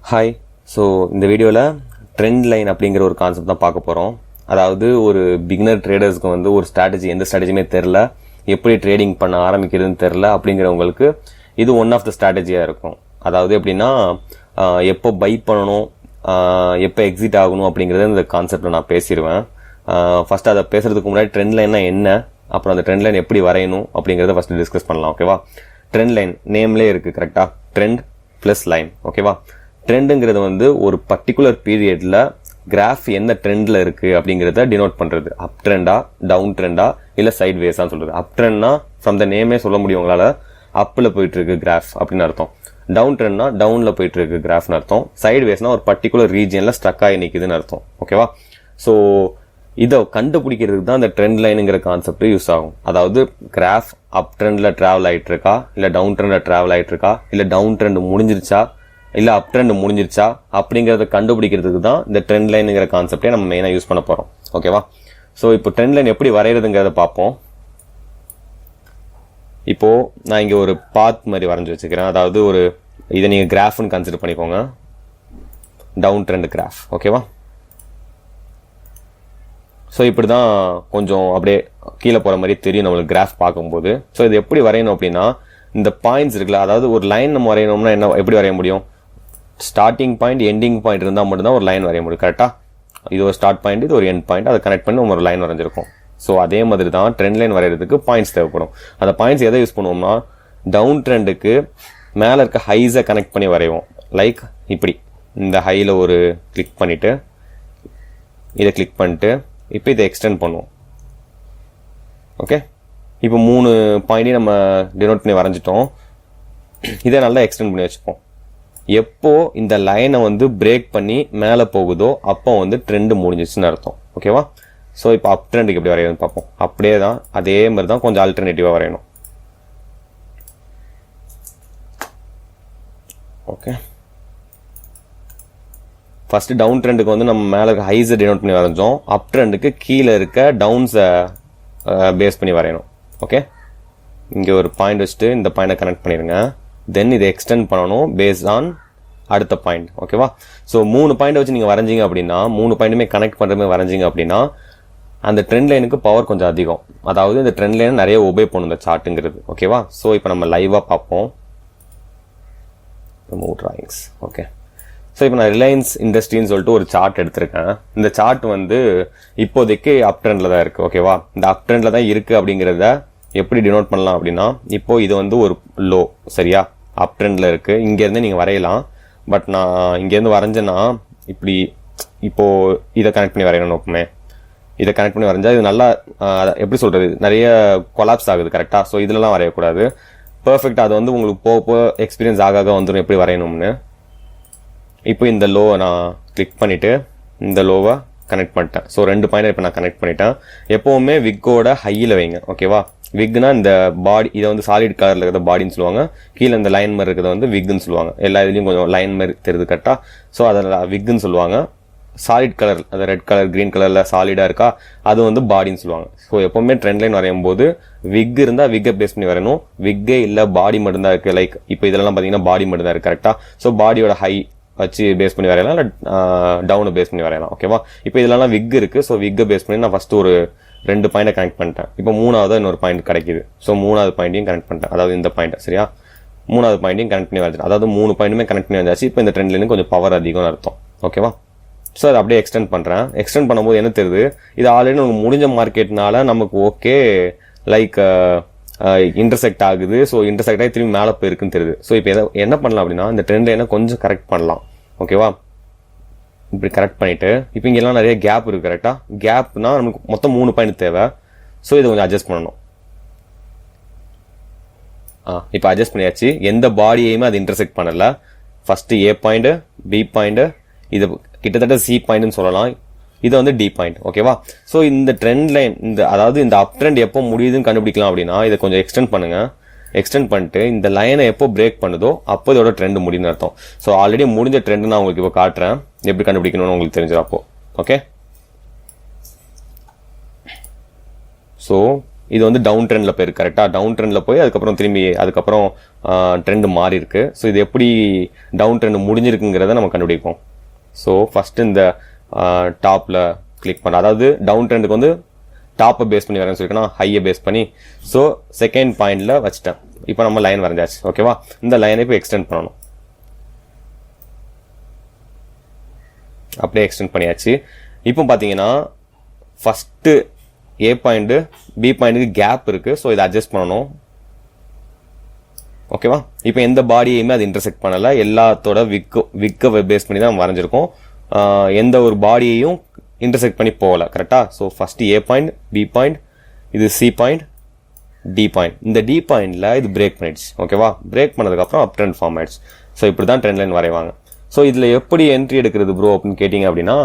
Hi. So இந்த வீடியோவில் trend line அப்படிங்கிற ஒரு கான்செப்ட் தான் பார்க்க போகிறோம். அதாவது ஒரு பிகினர் ட்ரேடர்ஸ்க்கு வந்து ஒரு ஸ்ட்ராட்டஜி, எந்த ஸ்ட்ராட்டஜியுமே தெரில, எப்படி ட்ரேடிங் பண்ண ஆரம்பிக்கிறதுன்னு தெரில அப்படிங்கிறவங்களுக்கு இது ஒன் ஆஃப் த ஸ்ட்ராட்டஜியாக இருக்கும். அதாவது எப்படின்னா எப்போ பை பண்ணணும், எப்போ எக்ஸிட் ஆகணும் அப்படிங்கிறத இந்த கான்செப்டில் நான் பேசிடுவேன். ஃபர்ஸ்ட் அதை பேசுறதுக்கு முன்னாடி ட்ரெண்ட் லைன்னா என்ன, அப்புறம் அந்த ட்ரெண்ட் லைன் எப்படி வரையணும் அப்படிங்கிறத ஃபர்ஸ்ட் டிஸ்கஸ் பண்ணலாம். ஓகேவா? ட்ரெண்ட் லைன் நேம்லேயே இருக்குது கரெக்டாக, ட்ரெண்ட் ப்ளஸ் லைன். ஓகேவா? ட்ரெண்டுங்கிறது வந்து ஒரு பர்டிகுலர் பீரியட்ல கிராஃப் என்ன ட்ரெண்ட்ல இருக்கு அப்படிங்கிறத டினோட் பண்றது. அப் ட்ரெண்டா, டவுன் ட்ரெண்டா, இல்ல சைட் வேஸான்னு சொல்றது. அப் ட்ரெண்ட்னா ஃப்ரம் த நேமே சொல்ல முடியும் உங்களால, அப்ல போயிட்டு இருக்கு கிராஃப் அப்படின்னு அர்த்தம். டவுன் ட்ரெண்ட்னா டவுன்ல போயிட்டு இருக்கு கிராஃப்னு அர்த்தம். சைட் வேஸ்னா ஒரு பர்டிகுலர் ரீஜியன்ல ஸ்டக் ஆகி நிக்குதுன்னு அர்த்தம். ஓகேவா? ஸோ இதை கண்டுபிடிக்கிறதுக்கு தான் இந்த ட்ரெண்ட் லைனுங்கிற கான்செப்ட் யூஸ் ஆகும். அதாவது கிராஃப் அப் ட்ரெண்ட்ல டிராவல் ஆயிட்டு இருக்கா, இல்ல டவுன் ட்ரெண்ட்ல டிராவல் ஆயிட்டு இருக்கா, இல்ல டவுன் ட்ரெண்ட் முடிஞ்சிருச்சா, இல்ல அப் ட்ரெண்ட் முடிஞ்சிருச்சா அப்படிங்கறத கண்டுபிடிக்கிறதுக்கு தான் இந்த ட்ரெண்ட் லைனுங்கிற கான்செப்டே நம்ம மெயினா யூஸ் பண்ண போறோம். ஓகேவா? சோ இப்போ ட்ரெண்ட் லைன் எப்படி வரையறதுங்கிறத பார்ப்போம். இப்போ நான் இங்க ஒரு பாத் மாதிரி வரைஞ்சு வச்சுக்கிறேன். அதாவது ஒரு இதை நீங்க கிராஃப்னு கன்சிடர் பண்ணிக்கோங்க, டவுன் ட்ரெண்ட் கிராஃப். ஓகேவா? ஸோ இப்படி தான் கொஞ்சம் அப்படியே கீழே போகிற மாதிரி தெரியும் நம்மளுக்கு கிராஃப் பார்க்கும்போது. ஸோ இது எப்படி வரையணும் அப்படின்னா, இந்த பாயிண்ட்ஸ் இருக்குல்ல, அதாவது ஒரு லைன் நம்ம வரையணும்னா என்ன, எப்படி வரைய முடியும்? ஸ்டார்டிங் பாயிண்ட் எண்டிங் பாயிண்ட் இருந்தால் மட்டும்தான் ஒரு லைன் வரைய முடியும். கரெக்டாக? இது ஒரு ஸ்டார்ட் பாயிண்ட், இது ஒரு எண்ட் பாயிண்ட், அதை கனெக்ட் பண்ணி நம்ம ஒரு லைன் வரைஞ்சிருக்கோம். ஸோ அதே மாதிரி தான் ட்ரெண்ட் லைன் வரைகிறதுக்கு பாயிண்ட்ஸ் தேவைப்படும். அந்த பாயிண்ட்ஸ் எதை யூஸ் பண்ணுவோம்னா, டவுன் ட்ரெண்டுக்கு மேலே இருக்க ஹைஸை கனெக்ட் பண்ணி வரைவோம். லைக் இப்படி இந்த ஹையில் ஒரு கிளிக் பண்ணிவிட்டு இதை கிளிக் பண்ணிட்டு இப்போ இதை எக்ஸ்டெண்ட் பண்ணுவோம். ஓகே, இப்போ 3 பாயிண்டையும் நம்ம டினோட் பண்ணி வரைஞ்சிட்டோம். இதை நல்லா எக்ஸ்டெண்ட் பண்ணி வச்சுப்போம். எப்போ இந்த லைனை வந்து பிரேக் பண்ணி மேலே போகுதோ அப்போ வந்து ட்ரெண்ட் முடிஞ்சிச்சுன்னு அர்த்தம். ஓகேவா? ஸோ இப்போ அப் ட்ரெண்டுக்கு எப்படி வரையணும்னு பார்ப்போம். அப்படியே தான், அதே மாதிரி தான், கொஞ்சம் ஆல்டர்னேட்டிவாக வரையணும். ஓகே, ஃபர்ஸ்ட் டவுன் ட்ரெண்டுக்கு வந்து நம்ம மேலே இருக்க ஹைஸை டினோட் பண்ணி வரைஞ்சோம். அப் ட்ரெண்டுக்கு கீழே இருக்க டவுன்ஸை பேஸ் பண்ணி வரையணும். ஓகே, இங்கே ஒரு பாயிண்ட் வச்சுட்டு இந்த பாயிண்டை கனெக்ட் பண்ணிடுங்க. தென் இதை எக்ஸ்டெண்ட் பண்ணணும் பேஸ் ஆன் அடுத்த பாயிண்ட். ஓகேவா? ஸோ 3 பாயிண்ட் வச்சு நீங்கள் வரைஞ்சிங்க அப்படின்னா, 3 பாயிண்ட்டுமே கனெக்ட் பண்ணுற மாதிரி வரைஞ்சிங்க அப்படின்னா அந்த ட்ரெண்ட் லைனுக்கு பவர் கொஞ்சம் அதிகம். அதாவது இந்த ட்ரெண்ட் லைன் நிறைய ஒபே பண்ணும் இந்த சார்ட்டுங்கிறது. ஓகேவா? ஸோ இப்போ நம்ம லைவாக பார்ப்போம். டிராயிங்ஸ். ஓகே, ஸோ இப்போ நான் ரிலையன்ஸ் இண்டஸ்ட்ரின்னு சொல்லிட்டு ஒரு சார்ட் எடுத்திருக்கேன். இந்த சார்ட் வந்து இப்போதைக்கு அப் ட்ரெண்டில் தான் இருக்குது. ஓகேவா? இந்த அப் ட்ரெண்டில் தான் இருக்குது அப்படிங்கிறத எப்படி டினோட் பண்ணலாம் அப்படின்னா, இப்போ இது வந்து ஒரு லோ, சரியா? அப் ட்ரெண்டில் இருக்குது. இங்கேருந்து நீங்கள் வரையலாம். பட் நான் இங்கேருந்து வரைஞ்சேன்னா இப்படி, இப்போது இதை கனெக்ட் பண்ணி வரையணும். நோக்குமே இதை கனெக்ட் பண்ணி வரைஞ்சா இது நல்லா, எப்படி சொல்கிறது, நிறைய கொலாப்ஸ் ஆகுது. கரெக்டாக? ஸோ இதுலலாம் வரையக்கூடாது. பர்ஃபெக்டாக அது வந்து உங்களுக்கு போக எக்ஸ்பீரியன்ஸ் ஆக வந்துடும் எப்படி வரையணும்னு. இப்போ இந்த லோவை நான் கிளிக் பண்ணிவிட்டு இந்த லோவை கனெக்ட் பண்ணிட்டேன். ஸோ 2 பாயிண்ட் இப்போ நான் கனெக்ட் பண்ணிட்டேன். எப்போவுமே விக்கோட ஹையில் வைங்க. ஓகேவா? விக்னா இந்த பாடி, இதை வந்து சாலிட் கலரில் இருக்கிற பாடின்னு சொல்லுவாங்க. கீழே இந்த லைன் மாதிரி இருக்கிறத வந்து விக்குன்னு சொல்லுவாங்க. எல்லா இதுலேயும் கொஞ்சம் லைன் மாதிரி தெரியுது கரெக்டாக. ஸோ அதில் விக்குன்னு சொல்லுவாங்க. சாலிட் கலர், அது ரெட் கலர் கிரீன் கலரில் சாலிடாக இருக்கா, அது வந்து பாடின்னு சொல்லுவாங்க. ஸோ எப்போவுமே ட்ரெண்ட் லைன் வரையும் போது விக் இருந்தால் விக்கை பேஸ் பண்ணி வரையணும். விக்கே இல்லை பாடி மட்டும்தான் இருக்குது. லைக் இப்போ இதெல்லாம் பார்த்தீங்கன்னா பாடி மட்டும் தான் இருக்குது. கரெக்டாக? ஸோ பாடியோட ஹை வச்சு பேஸ் பண்ணி வரையலாம், இல்லை டவுனை பேஸ் பண்ணி வரையலாம். ஓகேவா? இப்போ இதெல்லாம் விக் இருக்குது. ஸோ விக்கை பேஸ் பண்ணி நான் ஃபஸ்ட்டு ஒரு 2 பாயிண்டை கனெக்ட் பண்ணிட்டேன். இப்போ 3வது இன்னொரு பாயிண்ட் கிடைக்குது. ஸோ 3வது பாயிண்ட்டையும் கனெக்ட் பண்ணிட்டேன். அதாவது இந்த பாயிண்ட், சரியா? 3வது பாயிண்ட்டையும் கனெக்ட் பண்ணி வரைஞ்சிட்டேன். அதாவது 3 பாயிண்ட்டுமே கனெக்ட் பண்ணி வந்தாச்சு. இப்போ இந்த ட்ரெண்ட் லைனுக்கு கொஞ்சம் பவர் அதிகம்னு அர்த்தம். ஓகேவா? ஸோ அதை அப்படியே எக்ஸ்டெண்ட் பண்ணுறேன். எக்ஸ்டெண்ட் பண்ணும்போது என்ன தெரியுது, இது ஆல்ரெடி நமக்கு முடிஞ்ச மார்க்கெட்னால நமக்கு ஓகே, லைக் இன்டர்செக்ட் ஆகுது. ஸோ இன்டர்செக்ட் ஆகி திரும்பி மேலே போயிருக்குன்னு தெரியுது. ஸோ இப்போ என்ன பண்ணலாம் அப்படின்னா, இந்த ட்ரெண்ட் லைனை கொஞ்சம் கரெக்ட் பண்ணலாம். ஓகேவா? இப்படி கரெக்ட் பண்ணிட்டு, இப்போ இங்கெல்லாம் நிறைய கேப் இருக்கு. கரெக்டா? கேப்னா நமக்கு மொத்தம் 3 பாயிண்ட் தேவை. ஸோ இதை கொஞ்சம் அட்ஜஸ்ட் பண்ணணும். இப்போ அட்ஜஸ்ட் பண்ணியாச்சு. எந்த பாடியையுமே அது இன்டர்செக்ட் பண்ணல. ஃபர்ஸ்ட் ஏ பாயிண்ட், பி பாயிண்ட், இது கிட்டத்தட்ட சி பாயிண்ட்னு சொல்லலாம். இது வந்து டி பாயிண்ட். ஓகேவா? ஸோ இந்த ட்ரெண்ட் லைன், இந்த அதாவது இந்த அப் ட்ரெண்ட் எப்போ முடியுதுன்னு கண்டுபிடிக்கலாம் அப்படின்னா, இதை கொஞ்சம் எக்ஸ்டெண்ட் பண்ணுங்க. எக்ஸ்டெண்ட் பண்ணிட்டு இந்த லைனை எப்போ பிரேக் பண்ணுதோ அப்போ இதோட ட்ரெண்ட் முடியும்னு அர்த்தம். ஸோ ஆல்ரெடி முடிஞ்ச ட்ரெண்ட் நான் உங்களுக்கு இப்போ காட்டுறேன், எப்படி கண்டுபிடிக்கணும்னு உங்களுக்கு தெரிஞ்சிடும் அப்போ. ஓகே, ஸோ இது வந்து டவுன் ட்ரெண்டில் போயிருக்கு கரெக்டாக. டவுன் ட்ரெண்டில் போய் அதுக்கப்புறம் ட்ரெண்டு மாறி இருக்கு. ஸோ இது எப்படி டவுன் ட்ரெண்ட் முடிஞ்சிருக்குங்கிறத நம்ம கண்டுபிடிப்போம். ஸோ ஃபஸ்ட்டு இந்த டாப்பில் கிளிக் பண்ண, அதாவது டவுன் ட்ரெண்டுக்கு வந்து டாப்பை பேஸ் பண்ணி வரேன்னு சொல்லிக்கணும், ஹையை பேஸ் பண்ணி. ஸோ செகண்ட் பாயிண்டில் வச்சுட்டேன். இப்போ நம்ம லைன் வரைஞ்சாச்சு. ஓகேவா, இந்த லைனை இப்போ எக்ஸ்டெண்ட் பண்ணணும். அப்படியே எக்ஸ்டெண்ட் பண்ணியாச்சு. இப்போ பார்த்தீங்கன்னா ஃபஸ்ட்டு ஏ பாயிண்ட்டு பி பாயிண்ட்டுக்கு கேப் இருக்குது. ஸோ இதை அட்ஜஸ்ட் பண்ணணும். ஓகேவா, இப்போ எந்த பாடியையுமே அது இன்டர்செக்ட் பண்ணலை, எல்லாத்தோட விக்கை பேஸ் பண்ணி தான் வரைஞ்சிருக்கோம். எந்த ஒரு பாடியையும் இன்டர்செக்ட் பண்ணி போகலை கரெக்டாக. So first A point, B point, இது சி பாயிண்ட், டி பாயிண்ட். இந்த டி பாயிண்டில் இது பிரேக் பண்ணிடுச்சு. ஓகேவா, பிரேக் பண்ணதுக்கப்புறம் அப் ட்ரெண்ட் ஃபார்ம் ஆயிடுச்சு. ஸோ இப்படி தான் ட்ரெண்ட் லைன் வரைவாங்க. ஸோ இதில் எப்படி என்ட்ரி எடுக்கிறது ப்ரோ அப்படின்னு கேட்டிங்க அப்படின்னா,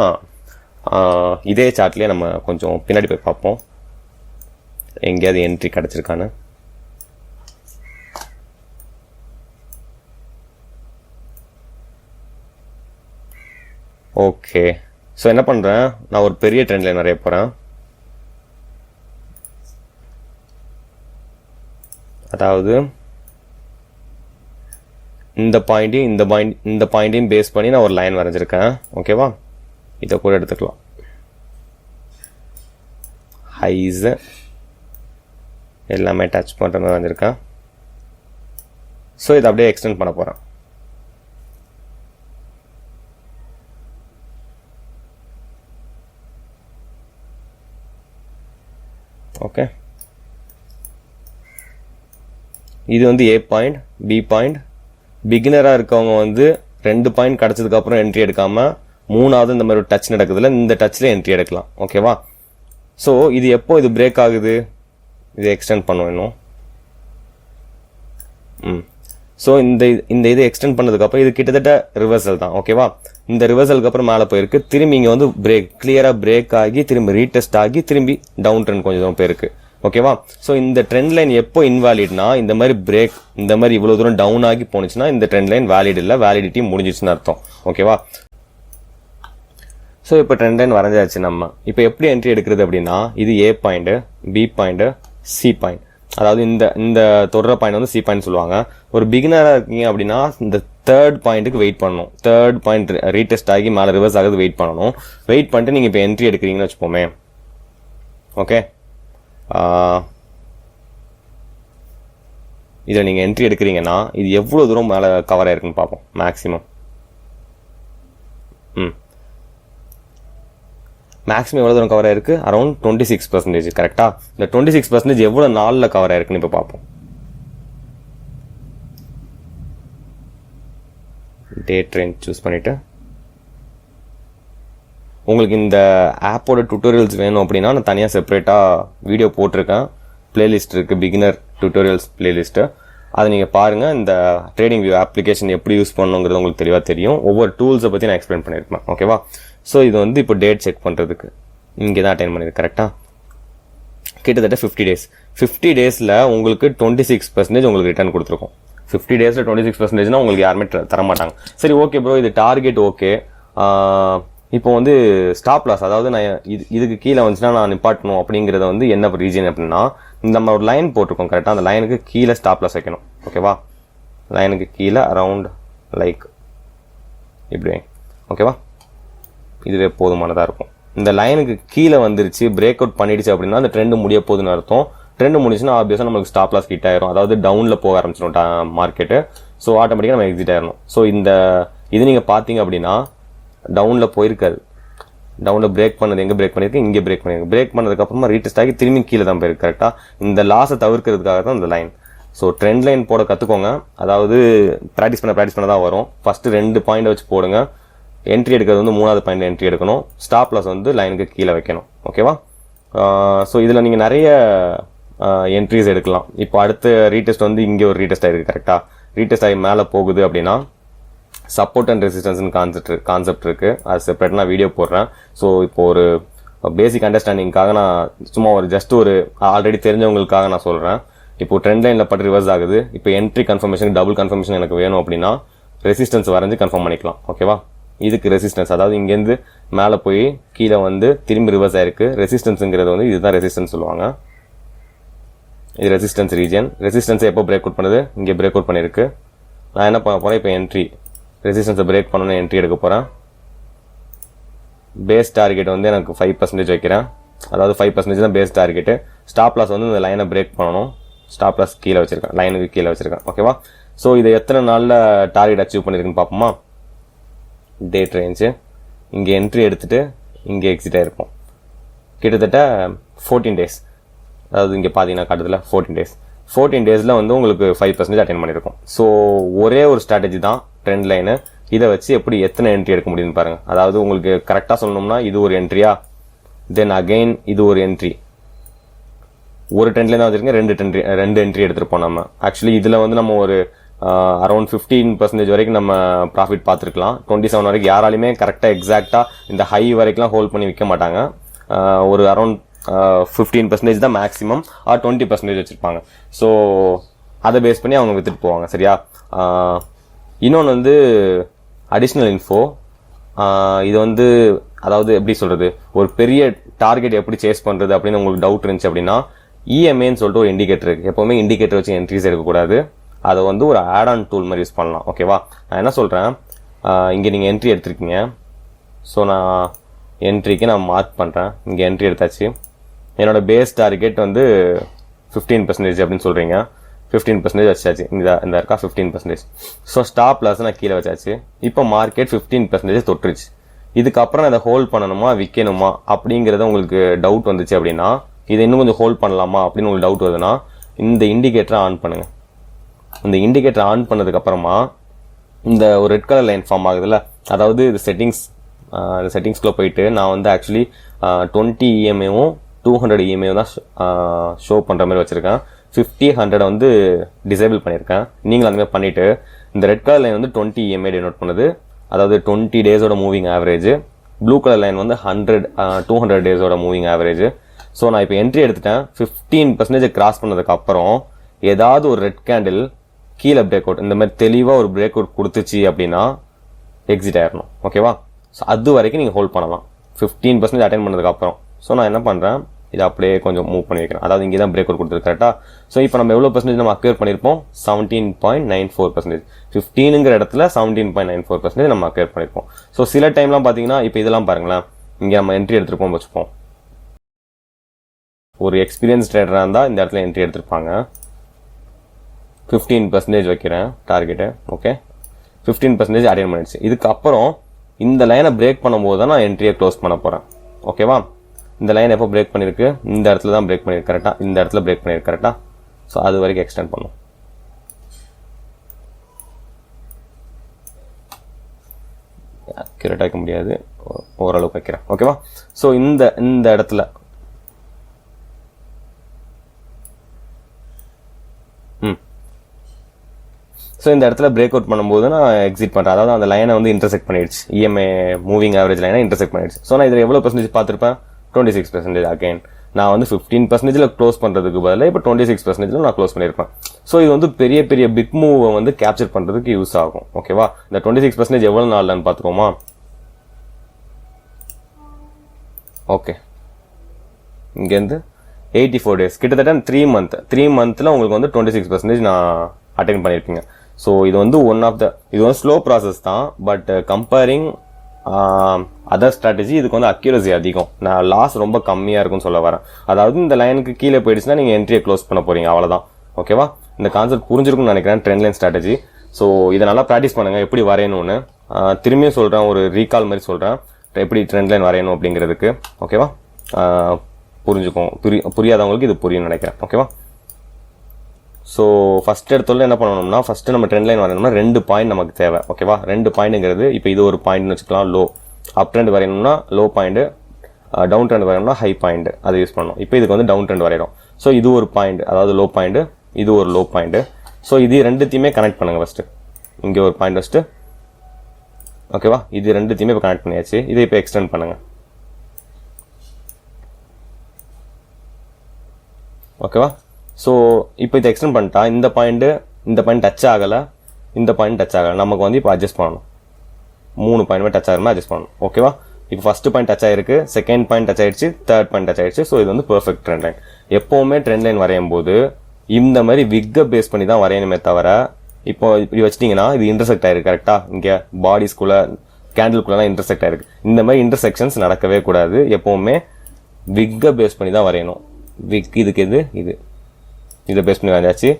இதே சார்ட்லேயே நம்ம கொஞ்சம் பின்னாடி போய் பார்ப்போம் எங்கேயாவது என்ட்ரி கிடச்சிருக்கான்னு. ஓகே, ஸோ என்ன பண்ணுறேன், நான் ஒரு பெரிய ட்ரெண்ட் லைன் வரைய போகிறேன். அதாவது இந்த பாயிண்டையும் பேஸ் பண்ணி நான் ஒரு லைன் வரைஞ்சிருக்கேன். ஓகேவா, இதை கூட எடுத்துக்கலாம். ஹைஸ் எல்லாமே டச் பண்ணுற மாதிரி வரைஞ்சிருக்கேன். ஸோ இதை அப்படியே எக்ஸ்டெண்ட் பண்ண போகிறேன். ஓகே, இது வந்து ஏ பாயிண்ட், பி பாயிண்ட். பிகினராக இருக்கவங்க வந்து 2 பாயிண்ட் கிடச்சதுக்கப்புறம் என்ட்ரி எடுக்காமல் மூணாவது இந்த மாதிரி ஒரு டச் நடக்குதுல, இந்த டச்சில் என்ட்ரி எடுக்கலாம். ஓகேவா, ஸோ இது எப்போ இது பிரேக் ஆகுது, இது எக்ஸ்டெண்ட் பண்ணுவோம் இன்னும். ஸோ இந்த இதை எக்ஸ்டெண்ட் பண்ணதுக்கப்புறம் இது கிட்டத்தட்ட ரிவர்சல் தான். ஓகேவா, இந்த ரிவர்சலுக்கு அப்புறம் மேலே போயிருக்கு. திரும்பி இங்கே வந்து கிளியராக பிரேக் ஆகி திரும்பி ரீடெஸ்ட் ஆகி திரும்பி டவுன் ட்ரெண்ட் கொஞ்சம் தூரம் போயிருக்கு. ஓகேவா, ஸோ இந்த ட்ரெண்ட் லைன் எப்போ இன்வாலிட்னா, இந்த மாதிரி பிரேக் இந்த மாதிரி இவ்வளோ தூரம் டவுன் ஆகி போனுச்சுன்னா இந்த ட்ரெண்ட் லைன் வேலிட் இல்லை, வேலிடிட்டி முடிஞ்சிச்சுன்னு அர்த்தம். ஓகேவா, ஸோ இப்போ ட்ரெண்ட் லைன் வரைஞ்சாச்சு. நம்ம இப்போ எப்படி என்ட்ரி எடுக்கிறது அப்படின்னா, இது A point, B point, C point. அதாவது இந்த தொடர பாயிண்ட் வந்து சி பாயிண்ட் சொல்லுவாங்க. ஒரு பிகினராக இருக்கீங்க அப்படின்னா இந்த தேர்ட் பாயிண்ட்டுக்கு வெயிட் பண்ணணும். தேர்ட் பாயிண்ட் ரீடெஸ்ட் ஆகி மேலே ரிவர்ஸ் ஆகுது வெயிட் பண்ணணும். வெயிட் பண்ணிட்டு நீங்கள் இப்போ என்ட்ரி எடுக்கிறீங்கன்னு வச்சுப்போமே. ஓகே, இதில் நீங்கள் என்ட்ரி எடுக்கிறீங்கன்னா இது எவ்வளோ தூரம் மேலே கவர் ஆயிருக்குன்னு பார்ப்போம். மேக்ஸிமம் எவ்வளோ தூரம் கவர் ஆயிருக்கு, அரௌண்ட் 26%. கரெக்டாக, இந்த 26% எவ்வளோ நாளில் கவர் ஆயிருக்குன்னு இப்போ பார்ப்போம். டே ட்ரெண்ட் சூஸ் பண்ணிவிட்டு உங்களுக்கு இந்த ஆப்போட டுட்டோரியல்ஸ் வேணும் அப்படின்னா நான் தனியாக செப்பரேட்டாக வீடியோ போட்டிருக்கேன். பிளேலிஸ்ட் இருக்குது, பிகினர் டுட்டோரியல்ஸ் பிளேலிஸ்ட்டு. அதை நீங்கள் பாருங்கள். இந்த ட்ரேடிங் வியூ அப்ளிகேஷன் எப்படி யூஸ் பண்ணணுங்கிறது உங்களுக்கு தெளிவாக தெரியும். ஒவ்வொரு டூல்ஸை பற்றி நான் எக்ஸ்பிளைன் பண்ணியிருப்பேன். ஓகேவா, ஸோ இது வந்து இப்போ டேட் செக் பண்ணுறதுக்கு இங்கே தான் அட்டைன் பண்ணியிருக்கு. கரெக்டாக கிட்டத்தட்ட 50 டேஸ். 50 டேஸில் உங்களுக்கு 26% உங்களுக்கு ரிட்டர்ன் கொடுத்துருக்கோம். 50 டேஸில் 26%னா உங்களுக்கு யாருமே தரமாட்டாங்க. சரி, ஓகே ப்ரோ, இது டார்கெட் ஓகே. இப்போ வந்து ஸ்டாப் லாஸ், அதாவது நான் இதுக்கு கீழே வந்துச்சுன்னா நான் நிப்பாட்டணும் அப்படிங்கிறத வந்து என்ன ரீசன் அப்படின்னா, நம்ம ஒரு லைன் போட்டிருக்கோம் கரெக்டாக, அந்த லைனுக்கு கீழே ஸ்டாப் லாஸ் வைக்கணும். ஓகேவா, லைனுக்கு கீழே அரவுண்ட் லைக் இப்படி. ஓகேவா, இதுவே போதுமானதாக இருக்கும். இந்த லைனுக்கு கீழே வந்துருச்சு, பிரேக் அவுட் பண்ணிடுச்சு அப்படின்னா அந்த ட்ரெண்டு முடிய போகுதுன்னு அர்த்தம். ட்ரெண்டு முடிச்சுன்னா ஆப்வியஸாக நம்மளுக்கு ஸ்டாப் லாஸ் ஹிட் ஆயிரும். அதாவது டவுனில் போக ஆரம்பிச்சிடும் மார்க்கெட்டு. ஸோ ஆட்டோமேட்டிக்காக நம்ம எக்ஸிட் ஆயிடணும். ஸோ இது நீங்கள் பார்த்தீங்க அப்படின்னா டவுனில் போயிருக்காது. டவுனில் பிரேக் பண்ணது எங்கே பிரேக் பண்ணியிருக்கு, இங்கே பிரேக் பண்ணியிருக்கு. பிரேக் பண்ணதுக்கப்புறமா ரீடெஸ்ட் ஆகி திரும்பி கீழே தான் போயிருக்கு. கரெக்டாக இந்த லாஸை தவிர்க்கிறதுக்காக தான் இந்த லைன். ஸோ ட்ரெண்ட் லைன் போட கற்றுக்கோங்க. அதாவது ப்ராக்டிஸ் பண்ண தான் வரும். ஃபஸ்ட்டு 2 பாயிண்ட் வச்சு போடுங்க. என்ட்ரி எடுக்கிறது வந்து 3வது பாயிண்ட் என்ட்ரி எடுக்கணும். ஸ்டாப் லாஸ் வந்து லைனுக்கு கீழே வைக்கணும். ஓகேவா, ஸோ இதில் நீங்கள் நிறைய என்ட்ரிஸ் எடுக்கலாம். இப்போ அடுத்த ரீடெஸ்ட் வந்து இங்கே ஒரு ரீடெஸ்ட் ஆகிருக்கு. கரெக்டாக ரீடெஸ்ட் ஆகி மேலே போகுது அப்படின்னா சப்போர்ட் அண்ட் ரெசிஸ்டன்ஸ்னு கான்செப்ட் இருக்குது. அது செப்பரேட் நான் வீடியோ போடுறேன். ஸோ இப்போ ஒரு பேசிக் அண்டர்ஸ்டாண்டிங்காக நான் சும்மா ஒரு ஆல்ரெடி தெரிஞ்சவங்களுக்காக நான் சொல்கிறேன். இப்போ ட்ரெண்ட் லைனில் பட்டு ரிவர்ஸ் ஆகுது. இப்போ என்ட்ரி கன்ஃபர்மேஷன், டபுள் கன்ஃபர்மேஷன் எனக்கு வேணும் அப்படின்னா ரெசிஸ்டன்ஸ் வரைஞ்சி கன்ஃபார்ம் பண்ணிக்கலாம். ஓகேவா, இதுக்கு ரெசிஸ்டன்ஸ், அதாவது இங்கேருந்து மேலே போய் கீழே வந்து திரும்பி ரிவர்ஸ் ஆயிருக்கு. ரெசிஸ்டன்ஸுங்கிறது வந்து இதுதான் ரெசிஸ்டன்ஸ் சொல்லுவாங்க. இது ரெசிஸ்டன்ஸ் ரீஜன். ரெசிஸ்டன்ஸை எப்போ பிரேக் அவுட் பண்ணுது? இங்கே பிரேக் அவுட் பண்ணியிருக்கு. நான் என்ன பண்ண போகிறேன், இப்போ என்ட்ரி ரெசிஸ்டன்ஸை பிரேக் பண்ணணும்னு என்ட்ரி எடுக்க போகிறேன். பேஸ் டார்கெட் வந்து எனக்கு 5% வைக்கிறேன். அதாவது 5% தான் பேஸ் டார்கெட்டு. ஸ்டாப் லாஸ் வந்து இந்த லைனை பிரேக் பண்ணணும். ஸ்டாப் லாஸ் கீழே வச்சிருக்கேன், லைனுக்கு கீழே வச்சிருக்கேன். ஓகேவா? ஸோ இதை எத்தனை நாளில் டார்கெட் அச்சீவ் பண்ணியிருக்குன்னு பார்ப்போமா? டேட் ரேஞ்சு இங்கே என்ட்ரி எடுத்துகிட்டு இங்கே எக்ஸிட் ஆகிருப்போம். கிட்டத்தட்ட 14 டேஸ். அதாவது இங்கே பார்த்தீங்கன்னா காட்டுதில் 14 டேஸ். 14 டேஸில் வந்து உங்களுக்கு 5% அட்டைன் பண்ணியிருக்கும். ஸோ ஒரே ஒரு ஸ்ட்ராட்டஜி தான் ட்ரெண்ட் லைனு. இதை வச்சு எப்படி எத்தனை என்ட்ரி எடுக்க முடியும்னு பாருங்கள். அதாவது உங்களுக்கு கரெக்டாக சொல்லணும்னா இது ஒரு என்ட்ரியா, தென் அகெயின் இது ஒரு என்ட்ரி. ஒரு ட்ரெண்ட்ல தான் வச்சிருக்கேன், ரெண்டு என்ட்ரி எடுத்துருப்போம் நம்ம. ஆக்சுவலி இதில் வந்து நம்ம ஒரு அரௌண்ட் 15% வரைக்கும் நம்ம ப்ராஃபிட் பார்த்துருக்கலாம். 27 வரைக்கும் யாராலையுமே கரெக்டாக எக்ஸாக்டாக இந்த ஹை வரைக்கும்லாம் ஹோல்ட் பண்ணி விற்க மாட்டாங்க. ஒரு அரௌண்ட் 15% தான் மேக்ஸிமம், 20% வச்சுருப்பாங்க. ஸோ அதை பேஸ் பண்ணி அவங்க வித்துட்டு போவாங்க. சரியா? இன்னொன்று வந்து அடிஷ்னல் இன்ஃபோ. இது வந்து அதாவது எப்படி சொல்கிறது, ஒரு பெரிய டார்கெட் எப்படி சேஸ் பண்ணுறது அப்படின்னு உங்களுக்கு டவுட் இருந்துச்சு அப்படின்னா இஎம்ஏன்னு சொல்லிட்டு ஒரு இண்டிகேட்டர் இருக்குது. எப்போவுமே இண்டிகேட்டர் வச்சு என்ட்ரிஸ் எடுக்கக்கூடாது. அதை வந்து ஒரு ஆட் ஆன் டூல் மாதிரி யூஸ் பண்ணலாம். ஓகேவா? நான் என்ன சொல்கிறேன், இங்கே நீங்கள் என்ட்ரி எடுத்திருக்கீங்க. ஸோ நான் என்ட்ரிக்கு நான் மார்க் பண்ணுறேன். இங்கே என்ட்ரி எடுத்தாச்சு. என்னோடய பேஸ் டார்கெட் வந்து 15% அப்படின்னு சொல்கிறீங்க. 15% வச்சாச்சு. இந்த இருக்கா 15%. ஸோ ஸ்டாப் லாஸ் நான் கீழே வச்சாச்சு. இப்போ மார்க்கெட் 15% தொட்டுருச்சு. இதுக்கப்புறம் நான் இதை ஹோல்ட் பண்ணணுமா விற்கணுமா அப்படிங்கிறத உங்களுக்கு டவுட் வந்துச்சு அப்படின்னா, இதை இன்னும் கொஞ்சம் ஹோல்ட் பண்ணலாமா அப்படின்னு உங்களுக்கு டவுட் வருதுன்னா இந்த இண்டிகேட்டரை ஆன் பண்ணுங்கள். இந்த இண்டிகேட்டர் ஆன் பண்ணதுக்கப்புறமா இந்த ஒரு ரெட் கலர் லைன் ஃபார்ம் ஆகுதுல்ல, அதாவது இது செட்டிங்ஸ்குள்ளே போயிட்டு நான் வந்து ஆக்சுவலி 20 இஎம்ஏவும் 200 இஎம்ஏவும் தான் ஷோ பண்ணுற மாதிரி வச்சுருக்கேன். 50, 100 வந்து டிசேபிள் பண்ணியிருக்கேன். நீங்களும் அந்த மாதிரி பண்ணிவிட்டு இந்த ரெட் கலர் லைன் வந்து 20 இஎம்ஏ டினோட் பண்ணுது. அதாவது 20 டேஸோட moving average. Blue colour line வந்து 200 டேஸோட மூவிங் ஆவரேஜ். ஸோ நான் இப்போ என்ட்ரி எடுத்துட்டேன். 15% கிராஸ் பண்ணதுக்கப்புறம் ஏதாவது ஒரு ரெட் கேண்டில் கீழே பிரேக் அவுட், இந்த மாதிரி தெளிவாக ஒரு பிரேக் அவுட் கொடுத்துச்சு அப்படின்னா எக்ஸிட் ஆயிடணும். ஓகேவா? ஸோ அது வரைக்கும் நீங்கள் ஹோல்ட் பண்ணலாம் 15% அட்டைன் பண்ணதுக்கப்புறம். ஸோ நான் என்ன பண்ணுறேன், இதை அப்படியே கொஞ்சம் மூவ் பண்ணி வைக்கிறேன். அதாவது இங்கே தான் பிரேக் அவுட் கொடுத்துருக்கு கரெக்டாக. ஸோ இப்போ நம்ம எவ்வளோ பர்சன்டேஜ் நம்ம அக்யூர் பண்ணியிருப்போம்? 17.94%. 15ங்கிற இடத்துல 17.94% நம்ம அக்யூர் பண்ணியிருப்போம். ஸோ சில டைம்லாம் பார்த்தீங்கன்னா இப்போ இதெல்லாம் பாருங்களேன், இங்கே நம்ம என்ட்ரி எடுத்துருப்போம் வச்சுப்போம். ஒரு எக்ஸ்பீரியன்ஸ் ட்ரேடராக இருந்தால் இந்த இடத்துல என்ட்ரி எடுத்திருப்பாங்க. 15% வைக்கிறேன் டார்கெட்டு. ஓகே, 15% அட்டைன் பண்ணிடுச்சு. இதுக்கப்புறம் இந்த லைனை பிரேக் பண்ணும்போது தான் நான் என்ட்ரியை க்ளோஸ் பண்ண போகிறேன். ஓகேவா? இந்த லைன் எப்போ பிரேக் பண்ணியிருக்கு? இந்த இடத்துல தான் பிரேக் பண்ணியிருக்கு கரெக்டாக. இந்த இடத்துல பிரேக் பண்ணியிருக்கு கரெக்டாக. ஸோ அது வரைக்கும் எக்ஸ்டெண்ட் பண்ணும். அக்யூரேட்டாக வைக்க முடியாது, ஓரளவுக்கு வைக்கிறேன். ஓகேவா? ஸோ இந்த இடத்துல ஸோ இந்த இடத்துல பிரேக் அவுட் பண்ணும்போது நான் எக்ஸிட் பண்ணுறேன். அதாவது அந்த லைனை வந்து இன்டர்செக்ட் பண்ணிடுச்சு. இஎம்ஏ மூவிங் ஆவரேஜ் லைனை இன்டர்செக்ட் பண்ணிடுச்சு. ஸோ நான் இதில் எவ்வளோ பர்சன்டேஜ் பார்த்துருப்பேன்? 26%. அகைன் நான் வந்து 15% க்ளோஸ் பண்ணுறதுக்கு பதிலாக இப்போ 26% நான் க்ளோஸ் பண்ணியிருப்பேன். ஸோ இது வந்து பெரிய பெரிய பிக் மூவை வந்து கேப்சர் பண்ணுறதுக்கு யூஸ் ஆகும். ஓகேவா? இந்த 26% எவ்வளோ நாள்லன்னு பார்த்துருவோமா? ஓகே, இங்கேருந்து 84 டேஸ், கிட்டத்தட்ட 3 மந்த்தில் உங்களுக்கு வந்து 26% நான் அட்டைன் பண்ணியிருப்பீங்க. ஸோ இது வந்து இது வந்து ஸ்லோ ப்ராசஸ் தான். பட் கம்பேரிங் அதர் ஸ்ட்ராட்டஜி இதுக்கு வந்து அக்யூரசி அதிகம். நான் லாஸ் ரொம்ப கம்மியாக இருக்கும்னு சொல்ல வரேன். அதாவது இந்த லைனுக்கு கீழே போயிடுச்சுன்னா நீங்கள் என்ட்ரியை க்ளோஸ் பண்ண போகிறீங்க, அவ்வளோதான். ஓகேவா? இந்த கான்செப்ட் புரிஞ்சிருக்கும்னு நினைக்கிறேன், ட்ரெண்ட் லைன் ஸ்ட்ராட்டஜி. ஸோ இதை நல்லா ப்ராக்டிஸ் பண்ணுங்கள் எப்படி வரையணும்னு. திரும்பியும் சொல்கிறேன், ஒரு ரீகால் மாதிரி சொல்கிறேன் எப்படி ட்ரெண்ட் லைன் வரையணும் அப்படிங்கிறதுக்கு. ஓகேவா? புரிஞ்சுக்கும். புரியாதவங்களுக்கு இது புரியும் நினைக்கிறேன். ஓகேவா? ஸோ ஃபஸ்ட் எடுத்தோட என்ன பண்ணணும்னா, ஃபஸ்ட்டு நம்ம ட்ரெண்ட் லைன் வரையணும்னா 2 பாயிண்ட் நமக்கு தேவை. ஓகேவா? 2 பாயிண்ட்டுங்கிறது இப்போ இது ஒரு பாயிண்ட்னு வச்சுக்கலாம். லோ அப் ட்ரெண்ட் வரையணும்னா லோ பாயிண்ட், டவுன் ட்ரெண்ட் வரையணும்னா ஹை பாயிண்ட், அதை யூஸ் பண்ணணும். இப்போ இதுக்கு வந்து டவுன் ட்ரெண்ட் வரைகிறோம். ஸோ இது ஒரு பாயிண்ட், அதாவது லோ பாயிண்ட், இது ஒரு லோ பாயிண்ட். ஸோ இது ரெண்டுத்தையுமே கனெக்ட் பண்ணுங்கள் ஃபஸ்ட்டு. இங்கே ஒரு பாயிண்ட் வச்சுட்டு, ஓகேவா? இது ரெண்டுத்தையுமே இப்போ கனெக்ட் பண்ணியாச்சு. இதை இப்போ எக்ஸ்டெண்ட் பண்ணுங்கள். ஓகேவா? ஸோ இப்போ இதை எக்ஸ்டெண்ட் பண்ணிட்டா இந்த பாயிண்ட் டச் ஆகலை, இந்த பாயிண்ட் டச் ஆகலை. நமக்கு வந்து இப்போ அட்ஜஸ்ட் பண்ணணும். 3 பாயிண்ட் டச் ஆகிற மாதிரி அட்ஜஸ்ட் பண்ணணும். ஓகேவா? இப்போ ஃபஸ்ட்டு பாயிண்ட் டச் ஆகிருக்கு, செகண்ட் பாயிண்ட் டச் ஆகிடுச்சு, தேர்ட் பாயிண்ட் டச் ஆகிடுச்சு. ஸோ இது வந்து பெர்ஃபெக்ட் ட்ரெண்ட் லைன். எப்போவுமே ட்ரெண்ட் லைன் வரையும் போது இந்த மாதிரி விக்கை பேஸ் பண்ணி தான் வரையணுமே தவிர இப்போ இப்படி வச்சிட்டிங்கன்னா இது இன்டர்செக்ட் ஆயிருக்கு கரெக்டாக, இங்கே பாடிஸ்குள்ளே கேண்டில்குள்ளலாம் இன்டர்செக்ட் ஆயிருக்கு. இந்த மாதிரி இன்டர்செக்ஷன்ஸ் நடக்கவே கூடாது. எப்போவுமே விக்கை பேஸ் பண்ணி தான் வரையணும். விக் இதுக்கு இதை பேஸ் பண்ணி வரையாச்சு.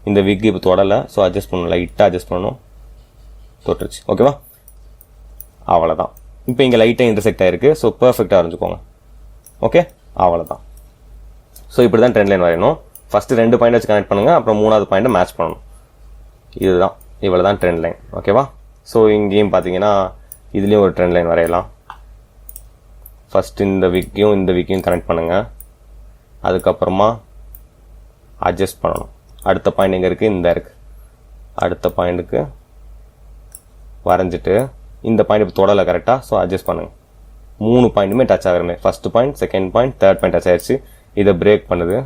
இந்த விக் இப்போ தொடலை, ஸோ அட்ஜஸ்ட் பண்ணணும், லைட்டாக அட்ஜஸ்ட் பண்ணணும். தொட்டுருச்சு. ஓகேவா, அவ்வளோதான். இப்போ இங்கே லைட்டாக இன்டர்செக்ட் ஆயிருக்கு. ஸோ பர்ஃபெக்டாக வரைஞ்சிக்கோங்க. ஓகே, அவ்வளோதான். ஸோ இப்படி தான் ட்ரெண்ட் லைன் வரையணும். ஃபஸ்ட்டு 2 பாயிண்ட் வச்சு கனெக்ட் பண்ணுங்கள், அப்புறம் 3வது பாயிண்ட்டை மேட்ச் பண்ணணும். இதுதான், இவ்வளோ தான் ட்ரெண்ட் லைன். ஓகேவா, ஸோ இங்கேயும் பார்த்தீங்கன்னா இதுலேயும் ஒரு ட்ரெண்ட் லைன் வரையலாம். ஃபஸ்ட்டு இந்த விக்கையும் கனெக்ட் பண்ணுங்கள். அதுக்கப்புறமா அட்ஜஸ்ட் பண்ணணும். அடுத்த பாயிண்ட் எங்கே இருக்குது, இந்த இருக்குது. அடுத்த பாயிண்ட்டுக்கு வரைஞ்சிட்டு இந்த பாயிண்ட் இப்போ தொடலை கரெக்டாக, ஸோ அட்ஜஸ்ட் பண்ணுங்கள். 3 பாயிண்ட்டுமே டச் ஆகிறமே. First point, second point, third point touch ஆகிடுச்சு. இதை பிரேக் பண்ணுது.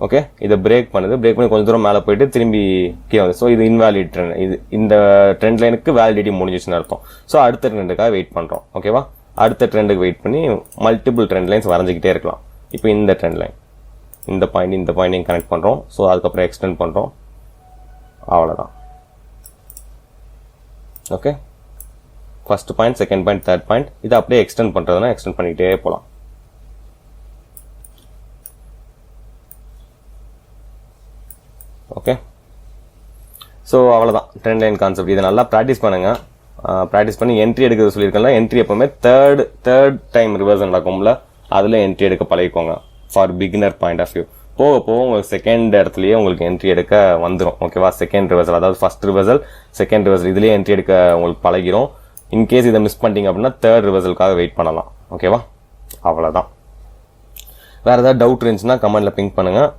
ஓகே, இதை பிரேக் பண்ணி கொஞ்சம் தூரம் மேலே போயிட்டு திரும்பி கீழே வந்து, ஸோ இது இன்வேலிட் ட்ரெண்ட். இது இந்த ட்ரெண்ட் லைனுக்கு வேலிடிட்டி முடிஞ்சிச்சுன்னு அர்த்தம். ஸோ அடுத்த ட்ரெண்டுக்காக வெயிட் பண்ணுறோம். ஓகேவா, அடுத்த ட்ரெண்டுக்கு வெயிட் பண்ணி மல்டிபிள் ட்ரெண்ட் லைன்ஸ் வரைஞ்சிக்கிட்டே இருக்கலாம். இப்போ இந்த ட்ரெண்ட் லைன், இந்த பாயிண்ட்டையும் கனெக்ட் பண்ணுறோம். ஸோ அதுக்கப்புறம் எக்ஸ்டெண்ட் பண்ணுறோம். அவ்வளோதான். Okay, first point, second point, third point, இதை அப்படியே எக்ஸ்டெண்ட் பண்ணுறதுனா எக்ஸ்டெண்ட் பண்ணிக்கிட்டே போகலாம். ஓகே, ஸோ அவ்வளோதான் ட்ரெண்ட் லைன் கான்செப்ட். இதை நல்லா ப்ராக்டிஸ் பண்ணுங்கள். ப்ராக்டிஸ் பண்ணி என்ட்ரி எடுக்கிறது சொல்லியிருக்கேன்ல, என்ட்ரி எப்போவுமே தேர்ட் டைம் ரிவர்சல் நடக்கும்ல, அதில் என்ட்ரி எடுக்க பழகிக்கோங்க. For beginner point of view. போக உங்களுக்கு செகண்ட் இடத்துலையே உங்களுக்கு என்ட்ரி எடுக்க வந்துடும். ஓகேவா, செகண்ட் ரிவர்சல், அதாவது ஃபர்ஸ்ட் ரிவர்சல், செகண்ட் ரிவர்சல், இதுலேயே என்ட்ரி எடுக்க உங்களுக்கு பழகிரும். இன்கேஸ் இதை மிஸ் பண்ணிட்டீங்க அப்படின்னா தேர்ட் ரிவர்சலுக்காக வெயிட் பண்ணலாம். ஓகேவா, அவ்வளோதான். வேறு ஏதாவது டவுட் இருந்துச்சுன்னா கமெண்ட்டில் பிங்க் பண்ணுங்கள்.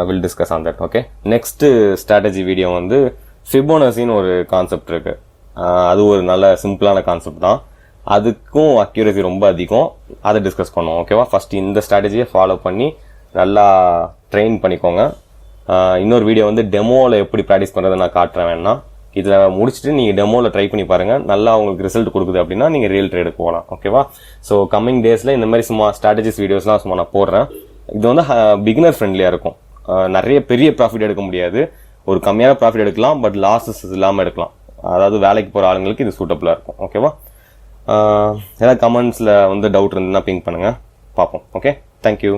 Will discuss on that. Okay, next strategy video வந்து ஃபிபோனசின்னு ஒரு கான்செப்ட் இருக்குது. அது ஒரு நல்ல சிம்பிளான கான்செப்ட் தான். அதுக்கும் அக்யூரசி ரொம்ப அதிகம். அதை டிஸ்கஸ் பண்ணுவோம். ஓகேவா, ஃபஸ்ட்டு இந்த ஸ்ட்ராட்டஜியை ஃபாலோ பண்ணி நல்லா ட்ரெயின் பண்ணிக்கோங்க. இன்னொரு வீடியோ வந்து டெமோவில் எப்படி ப்ராக்டிஸ் பண்ணுறதை நான் காட்டுறேன். வேணா இதில் முடிச்சுட்டு நீங்கள் டெமோவில் ட்ரை பண்ணி பாருங்கள். நல்லா உங்களுக்கு ரிசல்ட் கொடுக்குது அப்படின்னா நீங்கள் ரியல் ட்ரேடுக்கு போகலாம். ஓகேவா, ஸோ கம்மிங் டேஸில் இந்த மாதிரி சும்மா ஸ்ட்ராட்டஜிஸ் வீடியோஸ்லாம் சும்மா நான் போடுறேன். இது வந்து பிகினர் ஃப்ரெண்ட்லியாக இருக்கும். நிறைய பெரிய ப்ராஃபிட் எடுக்க முடியாது, ஒரு கம்மியான ப்ராஃபிட் எடுக்கலாம், பட் லாஸஸ் இல்லாமல் எடுக்கலாம். அதாவது வேலைக்கு போகிற ஆளுங்களுக்கு இது சூட்டபுளாக இருக்கும். ஓகேவா, ஏதாவது கமெண்ட்ஸில் வந்து டவுட் இருந்ததுன்னா பிங்க் பண்ணுங்கள், பார்ப்போம். Okay, thank you.